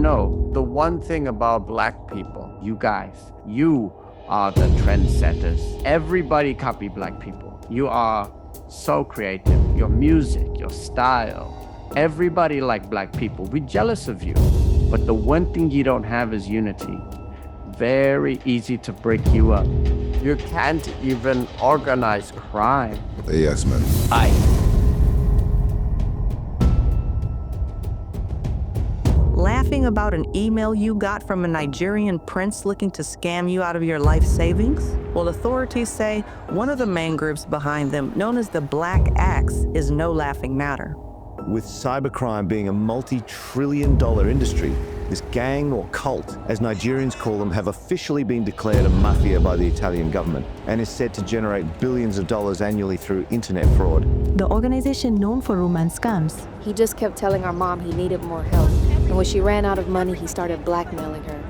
know, the one thing about black people, you guys, you are the trendsetters. Everybody copy black people. You are so creative. Your music, your style. Everybody like black people. We're jealous of you. But the one thing you don't have is unity. Very easy to break you up. You can't even organize crime. Hey, Axeman. Aye. Laughing about an email you got from a Nigerian prince looking to scam you out of your life savings? Well, authorities say one of the main groups behind them, known as the Black Axe, is no laughing matter. With cybercrime being a multi-trillion-dollar industry, this gang, or cult, as Nigerians call them, have officially been declared a mafia by the Italian government and is said to generate billions of dollars annually through internet fraud. The organization known for romance scams. He just kept telling our mom he needed more help. And when she ran out of money, he started blackmailing her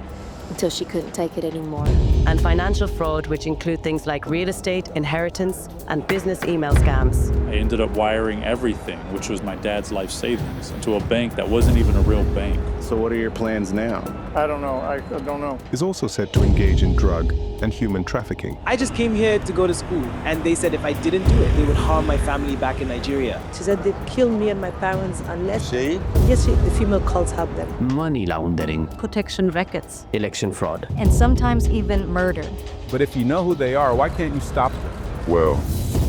until she couldn't take it anymore. And financial fraud, which include things like real estate, inheritance, and business email scams. I ended up wiring everything, which was my dad's life savings, into a bank that wasn't even a real bank. So what are your plans now? I don't know. I don't know. Is also said to engage in drug and human trafficking. I just came here to go to school, and they said if I didn't do it, they would harm my family back in Nigeria. She said they'd kill me and my parents unless... She? Yes, the female cults help them. Money laundering. Protection rackets. Election fraud. And sometimes even murder. But if you know who they are, why can't you stop them? Well,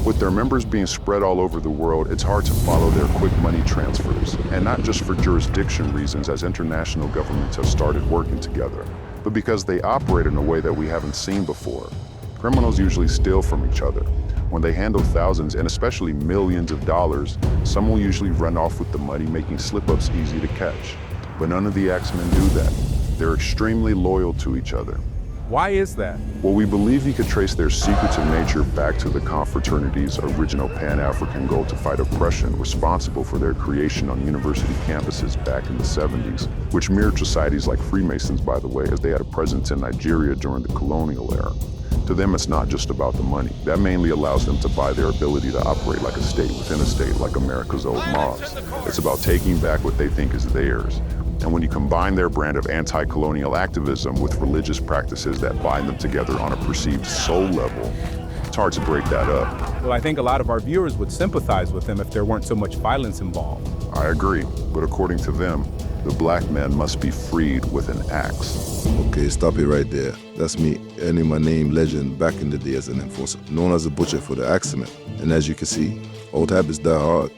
with their members being spread all over the world, it's hard to follow their quick money transfers. And not just for jurisdiction reasons, as international governments have started working together, but because they operate in a way that we haven't seen before. Criminals usually steal from each other. When they handle thousands and especially millions of dollars, some will usually run off with the money, making slip-ups easy to catch. But none of the Axemen do that. They're extremely loyal to each other. Why is that? Well, we believe we could trace their secretive nature back to the confraternity's original Pan-African goal to fight oppression, responsible for their creation on university campuses back in the 70s, which mirrored societies like Freemasons, by the way, as they had a presence in Nigeria during the colonial era. To them, it's not just about the money. That mainly allows them to buy their ability to operate like a state within a state, like America's old mobs. It's about taking back what they think is theirs. And when you combine their brand of anti-colonial activism with religious practices that bind them together on a perceived soul level, it's hard to break that up. Well, I think a lot of our viewers would sympathize with them if there weren't so much violence involved. I agree, but according to them, the black man must be freed with an axe. Okay, stop it right there. That's me earning my name legend back in the day as an enforcer, known as a butcher for the Axeman. And as you can see, old habits die hard.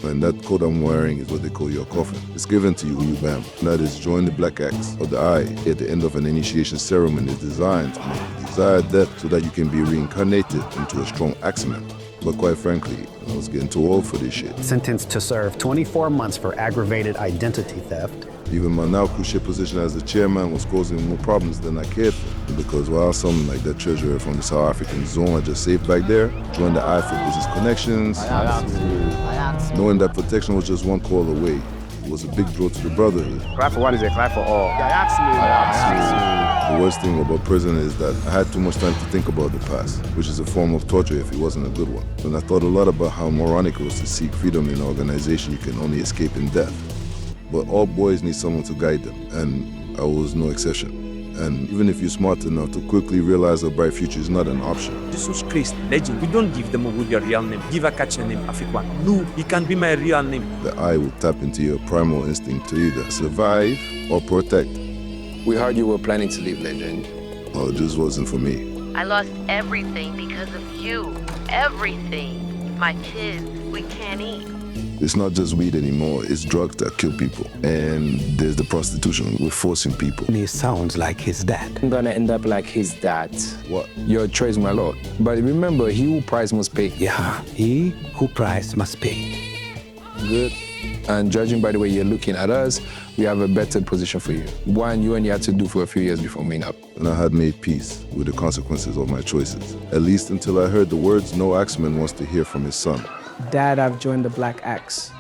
And that coat I'm wearing is what they call your coffin. It's given to you when you bam. That is, join the Black Axe, or the eye, at the end of an initiation ceremony is designed to make the desired death so that you can be reincarnated into a strong Axeman. But quite frankly, I was getting too old for this shit. Sentenced to serve 24 months for aggravated identity theft. Even my now crucial position as the chairman was causing more problems than I cared for. Because while something like that treasurer from the South African zone I just saved back there, joined the eye for business connections, knowing that protection was just one call away. It was a big draw to the brotherhood. Clap for one is a clap for all. The worst thing about prison is that I had too much time to think about the past, which is a form of torture if it wasn't a good one. And I thought a lot about how moronic it was to seek freedom in an organization you can only escape in death. But all boys need someone to guide them, and I was no exception. And even if you're smart enough to quickly realize a bright future is not an option. Jesus Christ, legend. We don't give them with your real name. Give a catcher name, Afikwan. No, it can be my real name. The eye will tap into your primal instinct to either survive or protect. We heard you were planning to leave, legend. Oh, it just wasn't for me. I lost everything because of you. Everything. My kids, we can't eat. It's not just weed anymore, it's drugs that kill people. And there's the prostitution, we're forcing people. He sounds like his dad. I'm gonna end up like his dad. What? Your choice, my lord. But remember, he who price must pay. Yeah, he who price must pay. Good. And judging by the way you're looking at us, we have a better position for you. One you only had to do for a few years before meeting up. And I had made peace with the consequences of my choices. At least until I heard the words no Axeman wants to hear from his son. Dad, I've joined the Black Axe.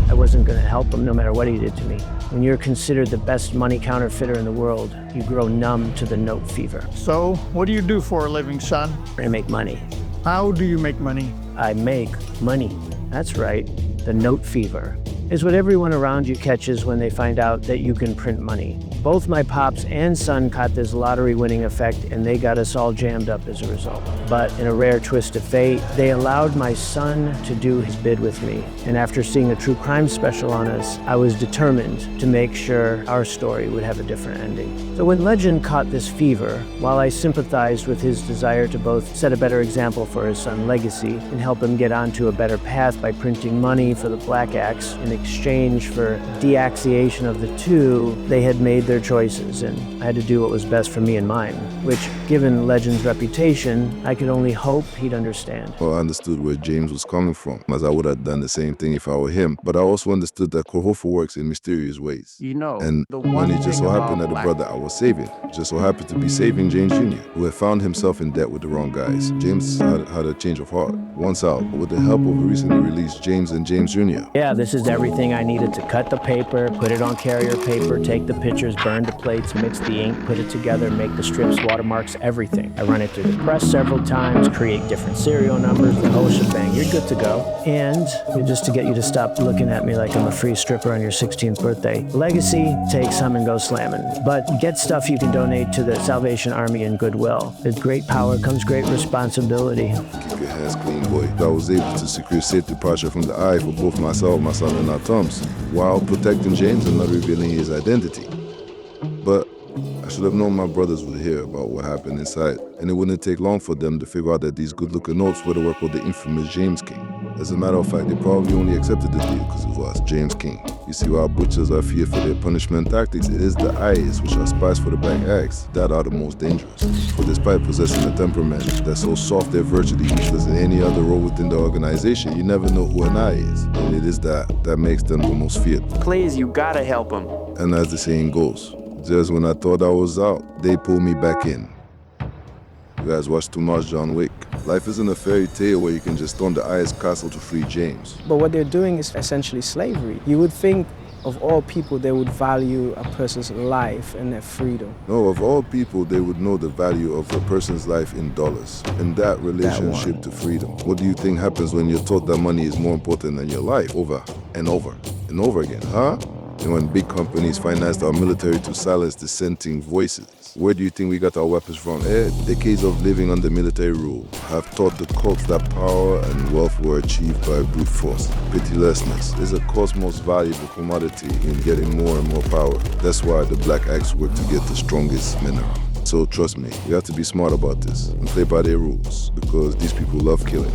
I wasn't going to help him no matter what he did to me. When you're considered the best money counterfeiter in the world, you grow numb to the note fever. So, what do you do for a living, son? I make money. How do you make money? I make money. That's right, the note fever. is what everyone around you catches when they find out that you can print money. Both my pops and son caught this lottery-winning effect, and they got us all jammed up as a result. But in a rare twist of fate, they allowed my son to do his bid with me. And after seeing a true crime special on us, I was determined to make sure our story would have a different ending. So when Legend caught this fever, while I sympathized with his desire to both set a better example for his son Legacy and help him get onto a better path by printing money for the Black Axe in exchange for deaxiation of the two, they had made their choices, and I had to do what was best for me and mine, which, given Legend's reputation, I could only hope he'd understand. Well, I understood where James was coming from, as I would have done the same thing if I were him, but I also understood that Kohofa works in mysterious ways. You know, and the when one it just thing so happened about that the brother I was saving just so happened to be saving James Jr., who had found himself in debt with the wrong guys. James had a change of heart. Once out, with the help of a recently released James and James Jr. Yeah, this is everything I needed to cut the paper, put it on carrier paper, take the pictures, burn the plates, mix the ink, put it together, make the strips, watermarks, everything. I run it through the press several times, create different serial numbers, the whole shebang. You're good to go. And just to get you to stop looking at me like I'm a free stripper on your 16th birthday, Legacy, take some and go slamming. But get stuff you can donate to the Salvation Army and Goodwill. With great power comes great responsibility. Keep your hands clean, boy. I was able to secure safe departure from the eye for both myself, my son, and our Toms, while protecting James and not revealing his identity. But I should have known my brothers would hear about what happened inside, and it wouldn't take long for them to figure out that these good-looking notes were the work of the infamous James King. As a matter of fact, they probably only accepted the deal because it was James King. You see, while butchers are feared for their punishment tactics, it is the eyes, which are spies for the Black Axe, that are the most dangerous. For despite possessing a temperament that's so soft they're virtually useless in any other role within the organization, you never know who an eye is, and it is that makes them the most feared. Please, you gotta help him. And as the saying goes, just when I thought I was out, they pulled me back in. You guys watch too much John Wick. Life isn't a fairy tale where you can just storm the Eye's castle to free James. But what they're doing is essentially slavery. You would think of all people they would value a person's life and their freedom. No, of all people, they would know the value of a person's life in dollars, and that relationship to freedom. What do you think happens when you're taught that money is more important than your life over and over and over again, huh? And when big companies financed our military to silence dissenting voices, where do you think we got our weapons from? Decades of living under military rule have taught the cults that power and wealth were achieved by brute force. Pitilessness is a course most valuable commodity in getting more and more power. That's why the Black Axe work to get the strongest mineral. So trust me, we have to be smart about this and play by their rules, because these people love killing.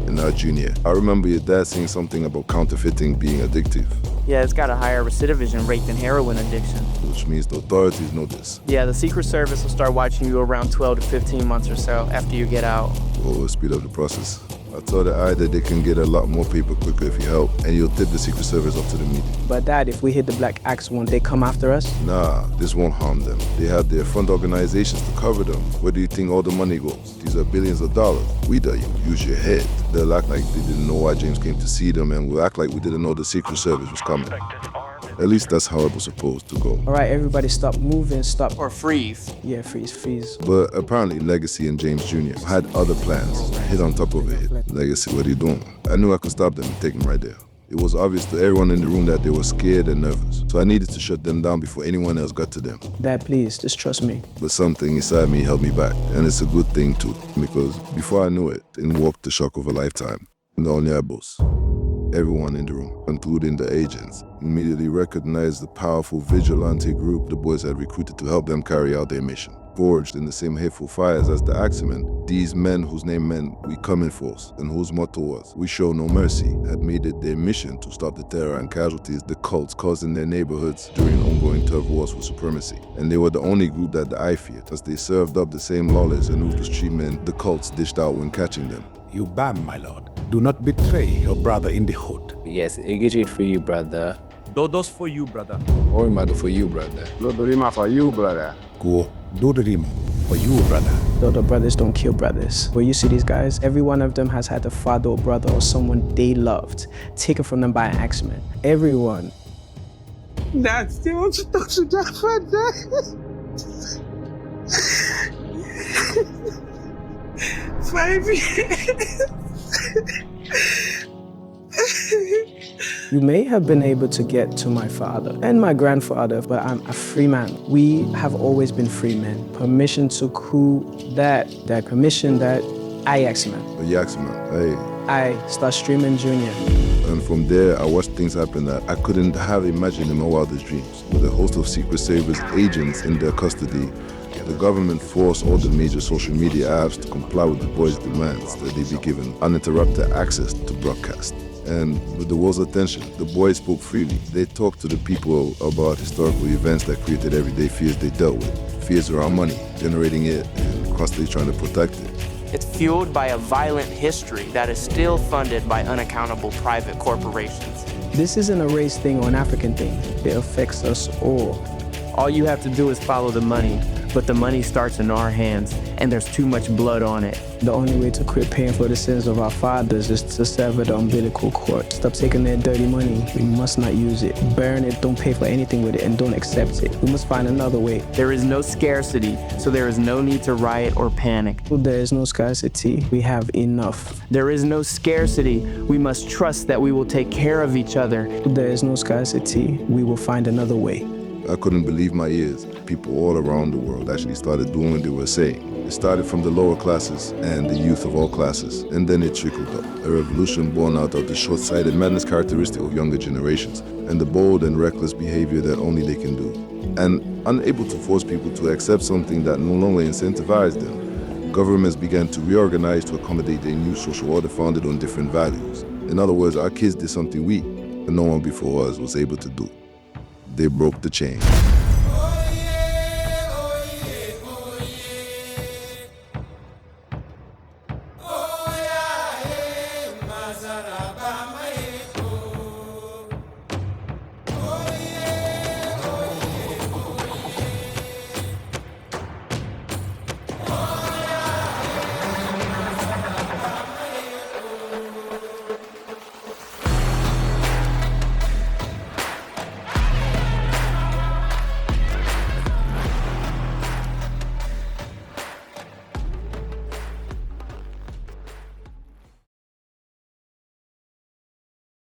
And now Junior, I remember your dad saying something about counterfeiting being addictive. Yeah, it's got a higher recidivism rate than heroin addiction. Which means the authorities know this. Yeah, the Secret Service will start watching you around 12 to 15 months or so after you get out. Or speed up the process. I told the Eye that they can get a lot more paper quicker if you help, and you'll tip the Secret Service up to the meeting. But Dad, if we hit the Black Axe, won't they come after us? Nah, this won't harm them. They have their front organizations to cover them. Where do you think all the money goes? These are billions of dollars. We do you. Use your head. They'll act like they didn't know why James came to see them, and we'll act like we didn't know the Secret Service was coming. At least that's how it was supposed to go. All right, everybody stop moving, stop. Or freeze. Yeah, freeze. But apparently Legacy and James Jr. had other plans. Hit on top of it. Legacy, what are you doing? I knew I could stop them and take them right there. It was obvious to everyone in the room that they were scared and nervous. So I needed to shut them down before anyone else got to them. Dad, please, just trust me. But something inside me held me back. And it's a good thing too, because before I knew it, in walked the shock of a lifetime. The Onyabos. Everyone in the room, including the agents, immediately recognized the powerful vigilante group the boys had recruited to help them carry out their mission. Forged in the same hateful fires as the Axeman, these men whose name meant we come in force and whose motto was we show no mercy had made it their mission to stop the terror and casualties the cults caused in their neighborhoods during ongoing turf wars for supremacy. And they were the only group that the Eye feared, as they served up the same lawless and ruthless treatment the cults dished out when catching them. You bam, my lord. Do not betray your brother in the hood. Yes, Igijit for you, brother. Dodos for you, brother. Orimado for you, brother. Lodorima for you, brother. Go, Dodorim for you, brother. Dodo brothers don't kill brothers. But you see these guys, every one of them has had a father or brother or someone they loved taken from them by an Axeman. Everyone. Dad, still wants to talk to Dad for that. 5 years. You may have been able to get to my father and my grandfather, but I'm a free man. We have always been free men. Permission to coup that permission that I Axeman. Axeman, hey. I start streaming Junior. And from there, I watched things happen that I couldn't have imagined in my wildest dreams. With a host of Secret Service agents in their custody, the government forced all the major social media apps to comply with the boys' demands that they be given uninterrupted access to broadcast. And with the world's attention, the boys spoke freely. They talked to the people about historical events that created everyday fears they dealt with. Fears around money, generating it, and constantly trying to protect it. It's fueled by a violent history that is still funded by unaccountable private corporations. This isn't a race thing or an African thing. It affects us all. All you have to do is follow the money, but the money starts in our hands, and there's too much blood on it. The only way to quit paying for the sins of our fathers is to sever the umbilical cord. Stop taking their dirty money. We must not use it. Burn it, don't pay for anything with it, and don't accept it. We must find another way. There is no scarcity, so there is no need to riot or panic. There is no scarcity. We have enough. There is no scarcity. We must trust that we will take care of each other. There is no scarcity. We will find another way. I couldn't believe my ears. People all around the world actually started doing what they were saying. It started from the lower classes and the youth of all classes, and then it trickled up. A revolution born out of the short-sighted madness characteristic of younger generations, and the bold and reckless behavior that only they can do. And unable to force people to accept something that no longer incentivized them, governments began to reorganize to accommodate a new social order founded on different values. In other words, our kids did something we, and no one before us, was able to do. They broke the chain.